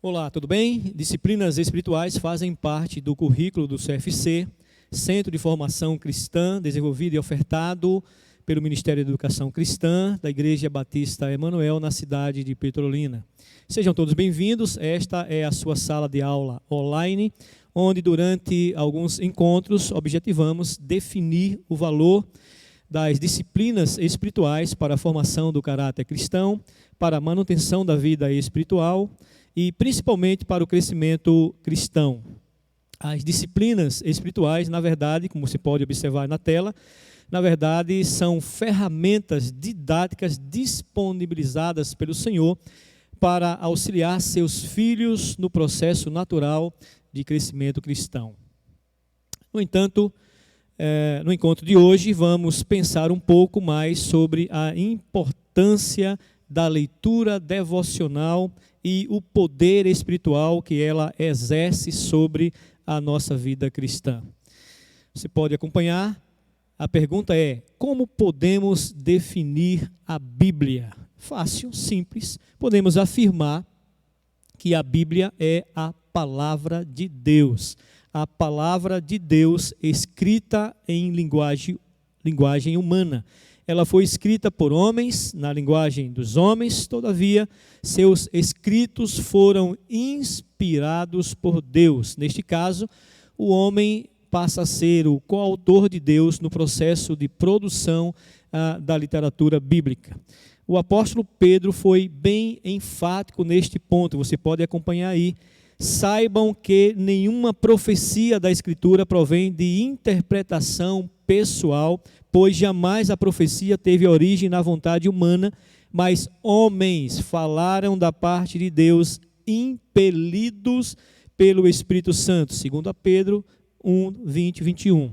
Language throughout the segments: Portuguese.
Olá, tudo bem? Disciplinas espirituais fazem parte do currículo do CFC, Centro de Formação Cristã, desenvolvido e ofertado pelo Ministério da Educação Cristã da Igreja Batista Emanuel, na cidade de Petrolina. Sejam todos bem-vindos. Esta é a sua sala de aula online, onde durante alguns encontros objetivamos definir o valor das disciplinas espirituais para a formação do caráter cristão, para a manutenção da vida espiritual e principalmente para o crescimento cristão. As disciplinas espirituais, na verdade, como você pode observar na tela, na verdade são ferramentas didáticas disponibilizadas pelo Senhor para auxiliar seus filhos no processo natural de crescimento cristão. No entanto, no encontro de hoje, vamos pensar um pouco mais sobre a importância da leitura devocional e o poder espiritual que ela exerce sobre a nossa vida cristã. Você pode acompanhar. A pergunta é: como podemos definir a Bíblia? Fácil, simples. Podemos afirmar que a Bíblia é a palavra de Deus. A palavra de Deus escrita em linguagem humana. Ela foi escrita por homens, na linguagem dos homens, todavia, seus escritos foram inspirados por Deus. Neste caso, o homem passa a ser o coautor de Deus no processo de produção da literatura bíblica. O apóstolo Pedro foi bem enfático neste ponto, você pode acompanhar aí. Saibam que nenhuma profecia da Escritura provém de interpretação pessoal, pois jamais a profecia teve origem na vontade humana, mas homens falaram da parte de Deus, impelidos pelo Espírito Santo, 2 Pedro 1, 20 e 21.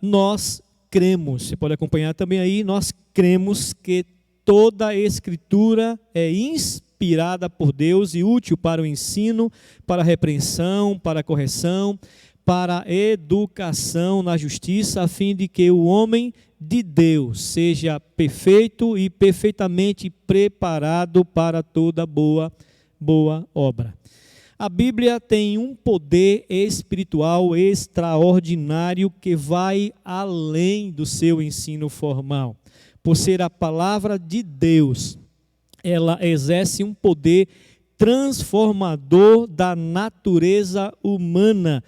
Nós cremos, você pode acompanhar também aí, nós cremos que toda a Escritura é inspirada por Deus e útil para o ensino, para a repreensão, para a correção, para a educação na justiça, a fim de que o homem de Deus seja perfeito e perfeitamente preparado para toda boa obra. A Bíblia tem um poder espiritual extraordinário que vai além do seu ensino formal. Por ser a palavra de Deus, ela exerce um poder transformador da natureza humana,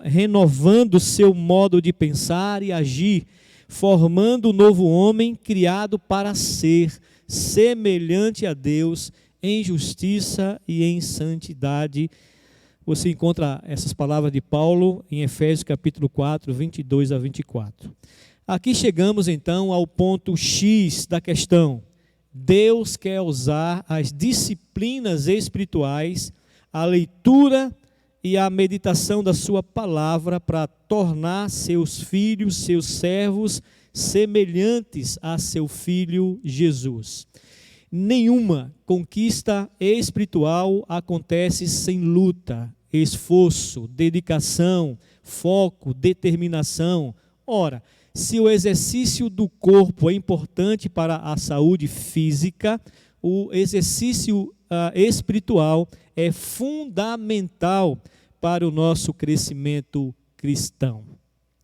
renovando seu modo de pensar e agir, formando um novo homem criado para ser semelhante a Deus em justiça e em santidade. Você encontra essas palavras de Paulo em Efésios capítulo 4, 22 a 24. Aqui chegamos então ao ponto X da questão. Deus quer usar as disciplinas espirituais, a leitura e a meditação da sua palavra para tornar seus filhos, seus servos, semelhantes a seu filho Jesus. Nenhuma conquista espiritual acontece sem luta, esforço, dedicação, foco, determinação. Ora, se o exercício do corpo é importante para a saúde física, o exercício espiritual é fundamental para o nosso crescimento cristão.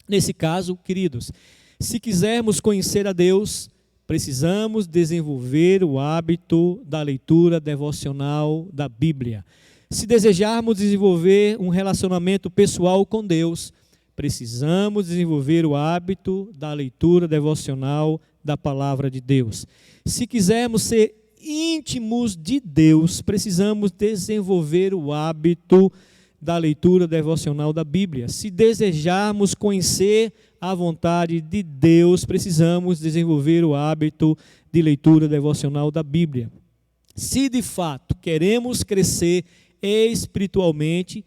Nesse caso, queridos, se quisermos conhecer a Deus, precisamos desenvolver o hábito da leitura devocional da Bíblia. Se desejarmos desenvolver um relacionamento pessoal com Deus, precisamos desenvolver o hábito da leitura devocional da palavra de Deus. Se quisermos ser íntimos de Deus, precisamos desenvolver o hábito da leitura devocional da Bíblia. Se desejarmos conhecer a vontade de Deus, precisamos desenvolver o hábito de leitura devocional da Bíblia. Se de fato queremos crescer espiritualmente,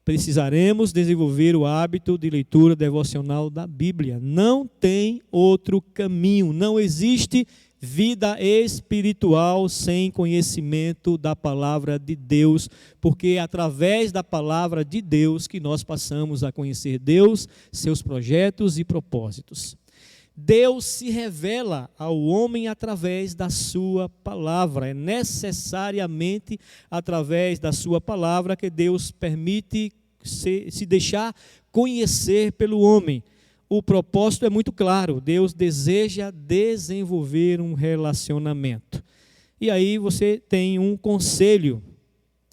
precisaremos desenvolver o hábito de leitura devocional da Bíblia. Não tem outro caminho, não existe vida espiritual sem conhecimento da palavra de Deus, porque é através da palavra de Deus que nós passamos a conhecer Deus, seus projetos e propósitos. Deus se revela ao homem através da sua palavra. É necessariamente através da sua palavra que Deus permite se deixar conhecer pelo homem. O propósito é muito claro: Deus deseja desenvolver um relacionamento. E aí você tem um conselho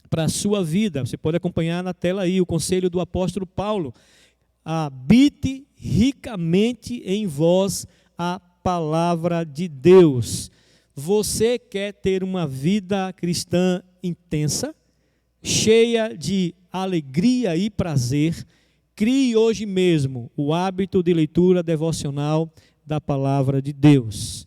para a sua vida. Você pode acompanhar na tela aí o conselho do apóstolo Paulo: habite ricamente em vós a palavra de Deus. Você quer ter uma vida cristã intensa, cheia de alegria e prazer? Crie hoje mesmo o hábito de leitura devocional da palavra de Deus.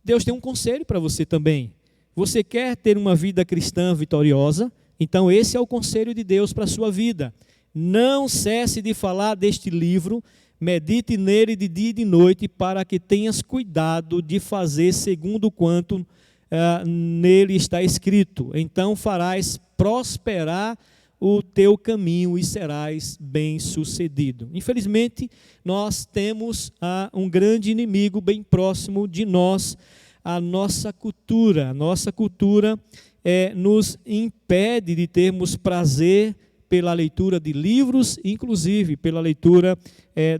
Deus tem um conselho para você também. Você quer ter uma vida cristã vitoriosa? Então esse é o conselho de Deus para a sua vida. Não cesse de falar deste livro, medite nele de dia e de noite, para que tenhas cuidado de fazer segundo quanto nele está escrito. Então farás prosperar o teu caminho e serás bem-sucedido. Infelizmente, nós temos um grande inimigo bem próximo de nós, a nossa cultura. A nossa cultura nos impede de termos prazer pela leitura de livros, inclusive pela leitura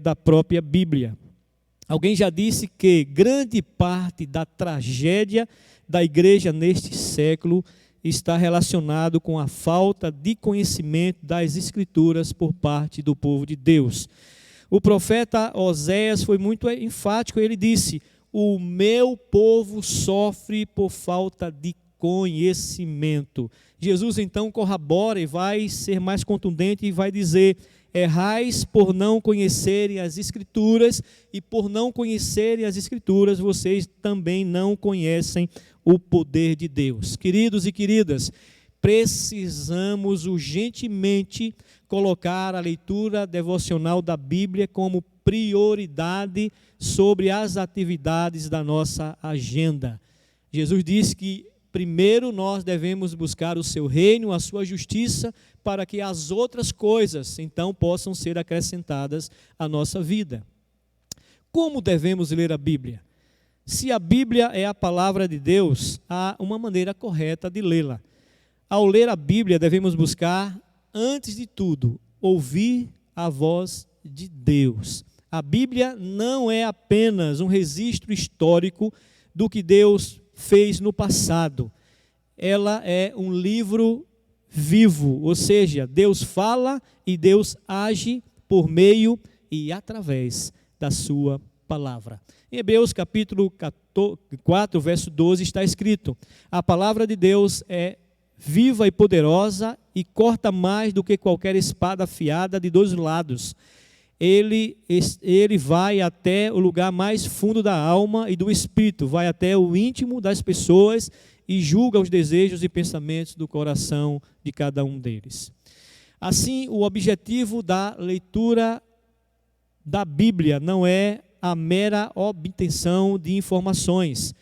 da própria Bíblia. Alguém já disse que grande parte da tragédia da igreja neste século está relacionado com a falta de conhecimento das Escrituras por parte do povo de Deus. O profeta Oséias foi muito enfático. Ele disse: o meu povo sofre por falta de conhecimento. Jesus então corrobora e vai ser mais contundente e vai dizer: errais por não conhecerem as Escrituras, e por não conhecerem as Escrituras, vocês também não conhecem o poder de Deus. Queridos e queridas, precisamos urgentemente colocar a leitura devocional da Bíblia como prioridade sobre as atividades da nossa agenda. Jesus disse que primeiro nós devemos buscar o seu reino, a sua justiça, para que as outras coisas então possam ser acrescentadas à nossa vida. Como devemos ler a Bíblia? Se a Bíblia é a palavra de Deus, há uma maneira correta de lê-la. Ao ler a Bíblia, devemos buscar, antes de tudo, ouvir a voz de Deus. A Bíblia não é apenas um registro histórico do que Deus fez no passado. Ela é um livro vivo, ou seja, Deus fala e Deus age por meio e através da sua palavra. Em Hebreus capítulo 4, verso 12 está escrito: a palavra de Deus é viva e poderosa e corta mais do que qualquer espada afiada de dois lados. Ele vai até o lugar mais fundo da alma e do espírito, vai até o íntimo das pessoas e julga os desejos e pensamentos do coração de cada um deles. Assim, o objetivo da leitura da Bíblia não é a mera obtenção de informações.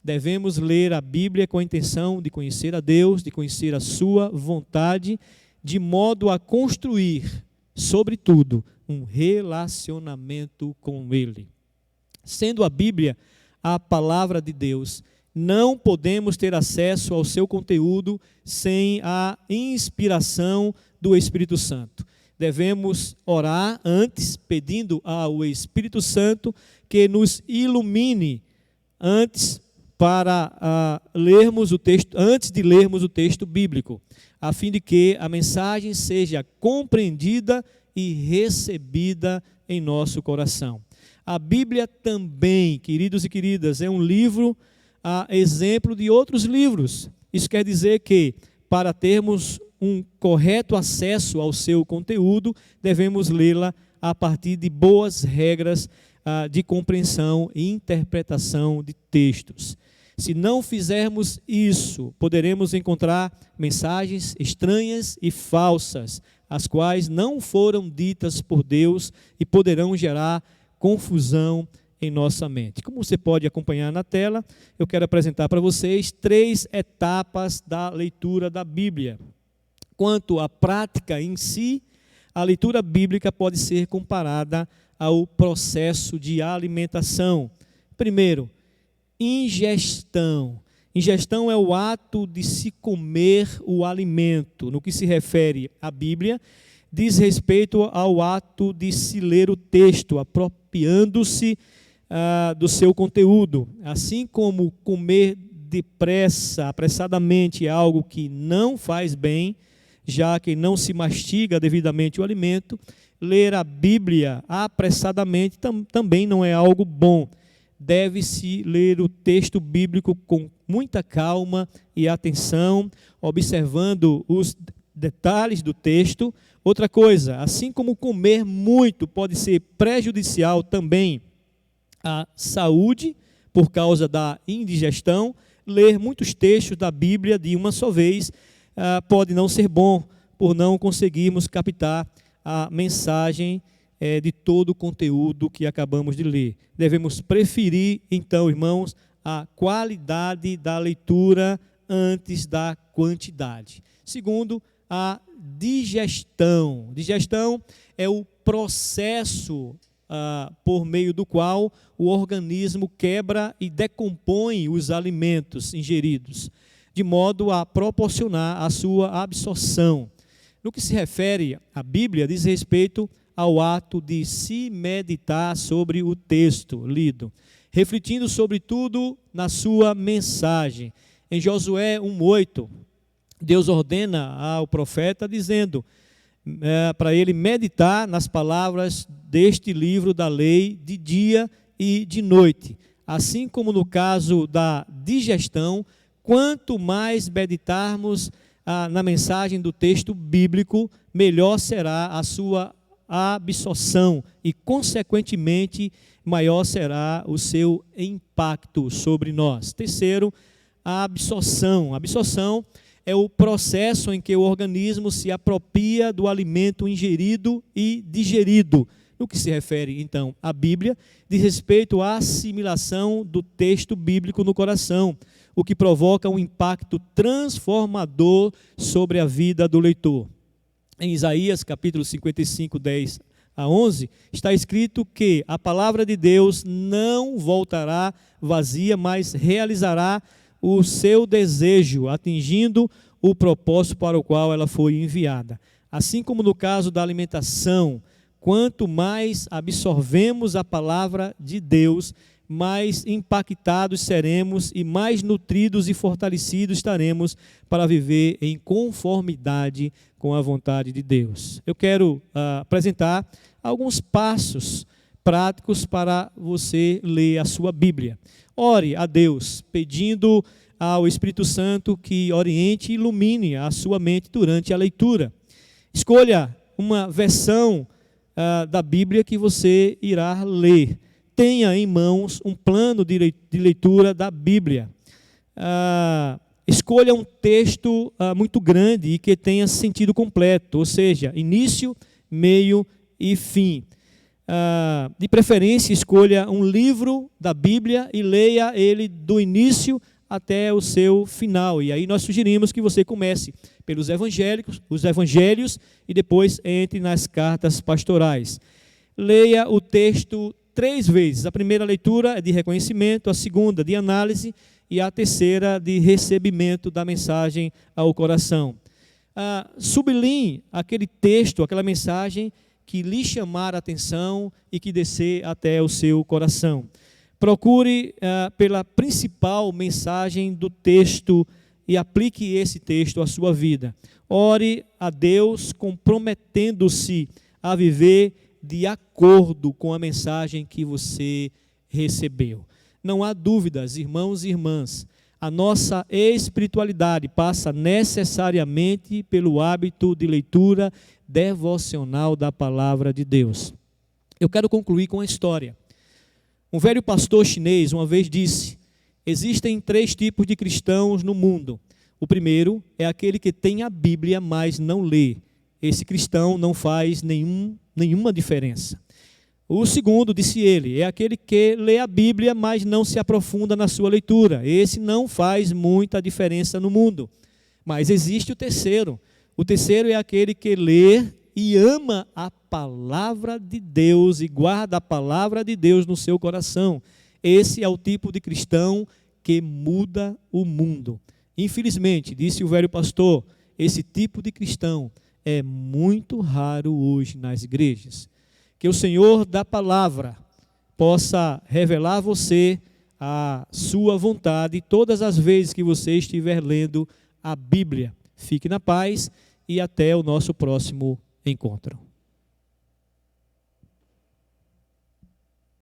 Devemos ler a Bíblia com a intenção de conhecer a Deus, de conhecer a sua vontade, de modo a construir, sobretudo, um relacionamento com Ele. Sendo a Bíblia a palavra de Deus, não podemos ter acesso ao seu conteúdo sem a inspiração do Espírito Santo. Devemos orar antes, pedindo ao Espírito Santo que nos ilumine antes antes de lermos o texto bíblico, a fim de que a mensagem seja compreendida e recebida em nosso coração. A Bíblia também, queridos e queridas, é um livro a exemplo de outros livros. Isso quer dizer que, para termos um correto acesso ao seu conteúdo, devemos lê-la a partir de boas regras de compreensão e interpretação de textos. Se não fizermos isso, poderemos encontrar mensagens estranhas e falsas, as quais não foram ditas por Deus e poderão gerar confusão em nossa mente. Como você pode acompanhar na tela, eu quero apresentar para vocês 3 etapas da leitura da Bíblia. Quanto à prática em si, A leitura bíblica pode ser comparada ao processo de alimentação. Primeiro, ingestão. Ingestão é o ato de se comer o alimento. No que se refere à Bíblia, diz respeito ao ato de se ler o texto, apropriando-se do seu conteúdo. Assim como comer depressa, apressadamente, é algo que não faz bem, já que não se mastiga devidamente o alimento, ler a Bíblia apressadamente também não é algo bom. Deve-se ler o texto bíblico com muita calma e atenção, observando os detalhes do texto. Outra coisa, assim como comer muito pode ser prejudicial também à saúde, por causa da indigestão, ler muitos textos da Bíblia de uma só vez pode não ser bom, por não conseguirmos captar a mensagem de todo o conteúdo que acabamos de ler. Devemos preferir, então, irmãos, a qualidade da leitura antes da quantidade. Segundo, a digestão. Digestão é o processo por meio do qual o organismo quebra e decompõe os alimentos ingeridos, de modo a proporcionar a sua absorção. No que se refere à Bíblia, diz respeito ao ato de se meditar sobre o texto lido, refletindo sobre tudo na sua mensagem. Em Josué 1:8, Deus ordena ao profeta dizendo para ele meditar nas palavras deste livro da lei de dia e de noite. Assim como no caso da digestão, quanto mais meditarmos na mensagem do texto bíblico, melhor será a sua absorção e, consequentemente, maior será o seu impacto sobre nós. Terceiro, a absorção. A absorção é o processo em que o organismo se apropria do alimento ingerido e digerido. No que se refere, então, à Bíblia, diz respeito à assimilação do texto bíblico no coração, o que provoca um impacto transformador sobre a vida do leitor. Em Isaías, capítulo 55, 10 a 11, está escrito que a palavra de Deus não voltará vazia, mas realizará o seu desejo, atingindo o propósito para o qual ela foi enviada. Assim como no caso da alimentação, quanto mais absorvemos a palavra de Deus, mais impactados seremos e mais nutridos e fortalecidos estaremos para viver em conformidade com a vontade de Deus. Eu quero apresentar alguns passos práticos para você ler a sua Bíblia. Ore a Deus, pedindo ao Espírito Santo que oriente e ilumine a sua mente durante a leitura. Escolha uma versão da Bíblia que você irá ler. Tenha em mãos um plano de leitura da Bíblia. Escolha um texto muito grande e que tenha sentido completo, ou seja, início, meio e fim. De preferência, escolha um livro da Bíblia e leia ele do início até o seu final. E aí nós sugerimos que você comece pelos os evangelhos e depois entre nas cartas pastorais. Leia o texto 3 vezes. A primeira leitura é de reconhecimento, a segunda de análise e a terceira de recebimento da mensagem ao coração. Sublinhe aquele texto, aquela mensagem que lhe chamar a atenção e que descer até o seu coração. Procure pela principal mensagem do texto e aplique esse texto à sua vida. Ore a Deus comprometendo-se a viver de acordo com a mensagem que você recebeu. Não há dúvidas, irmãos e irmãs, a nossa espiritualidade passa necessariamente pelo hábito de leitura devocional da palavra de Deus. Eu quero concluir com a história. Um velho pastor chinês uma vez disse: existem 3 tipos de cristãos no mundo. O primeiro é aquele que tem a Bíblia, mas não lê. Esse cristão não faz nenhuma diferença. O segundo, disse ele, é aquele que lê a Bíblia, mas não se aprofunda na sua leitura. Esse não faz muita diferença no mundo. Mas existe o terceiro. O terceiro é aquele que lê e ama a palavra de Deus e guarda a palavra de Deus no seu coração. Esse é o tipo de cristão que muda o mundo. Infelizmente, disse o velho pastor, esse tipo de cristão é muito raro hoje nas igrejas. Que o Senhor da palavra possa revelar a você a sua vontade todas as vezes que você estiver lendo a Bíblia. Fique na paz e até o nosso próximo encontro.